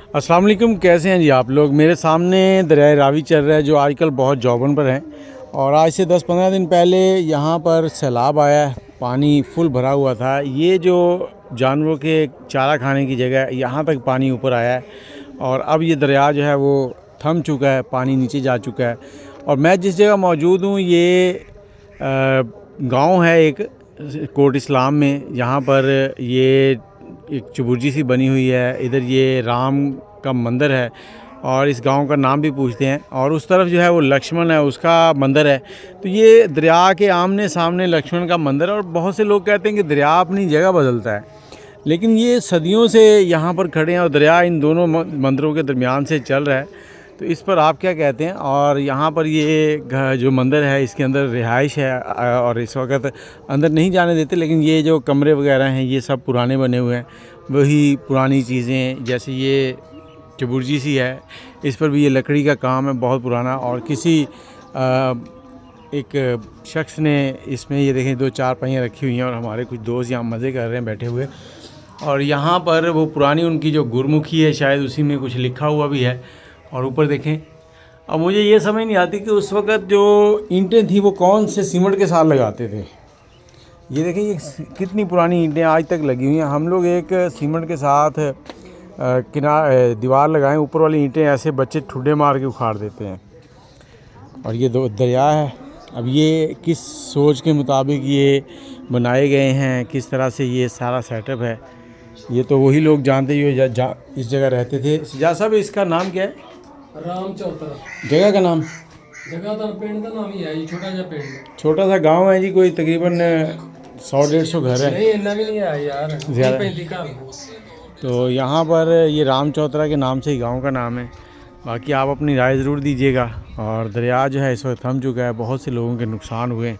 अस्सलाम वालेकुम, कैसे हैं जी आप लोग। मेरे सामने दरिया रावी चल रहा है जो आजकल बहुत जौबन पर है। और आज से 10-15 दिन पहले यहाँ पर सैलाब आया है, पानी फुल भरा हुआ था। ये जो जानवरों के चारा खाने की जगह है, यहाँ तक पानी ऊपर आया है। और अब ये दरिया जो है वो थम चुका है, पानी नीचे जा चुका है। और मैं जिस जगह मौजूद हूँ ये गांव है एक कोट इस्लाम में। यहाँ पर ये एक चबुर्जी सी बनी हुई है। इधर ये राम का मंदिर है और इस गांव का नाम भी पूछते हैं। और उस तरफ जो है वो लक्ष्मण है, उसका मंदिर है। तो ये दरिया के आमने सामने लक्ष्मण का मंदिर है। और बहुत से लोग कहते हैं कि दरिया अपनी जगह बदलता है, लेकिन ये सदियों से यहाँ पर खड़े हैं और दरिया इन दोनों मंदिरों के दरमियान से चल रहा है। तो इस पर आप क्या कहते हैं। और यहाँ पर ये जो मंदिर है इसके अंदर रिहाइश है और इस वक्त अंदर नहीं जाने देते, लेकिन ये जो कमरे वगैरह हैं ये सब पुराने बने हुए हैं। वही पुरानी चीज़ें, जैसे ये चबुर्जी सी है, इस पर भी ये लकड़ी का काम है बहुत पुराना। और किसी एक शख्स ने इसमें ये देखें 2-4 पहियाँ रखी हुई हैं और हमारे कुछ दोस्त यहाँ मज़े कर रहे हैं बैठे हुए। और यहाँ पर वो पुरानी उनकी जो गुरमुखी है, शायद उसी में कुछ लिखा हुआ भी है। और ऊपर देखें, अब मुझे ये समझ नहीं आती कि उस वक़्त जो ईंटें थी वो कौन से सीमेंट के साथ लगाते थे। ये देखें ये कितनी पुरानी ईंटें आज तक लगी हुई हैं। हम लोग एक सीमेंट के साथ दीवार लगाएं, ऊपर वाली ईंटें ऐसे बच्चे ठुड्डे मार के उखाड़ देते हैं। और ये दरिया है। अब ये किस सोच के मुताबिक ये बनाए गए हैं, किस तरह से ये सारा सेटअप है, ये तो वही लोग जानते ही इस जगह रहते थे। सजा साहब, इसका नाम क्या है? राम चौतरा जगह का नाम? जगह का पिंड का नाम ही है, छोटा सा पिंड, छोटा सा गांव है जी, कोई तकरीबन 100-150 घर है। नहीं इतना भी नहीं है यार, ज़्यादा। 35 घर। तो यहाँ पर ये राम चौतरा के नाम से ही गांव का नाम है। बाकी आप अपनी राय ज़रूर दीजिएगा। और दरिया जो है इस वक्त थम चुका है, बहुत से लोगों के नुकसान हुए।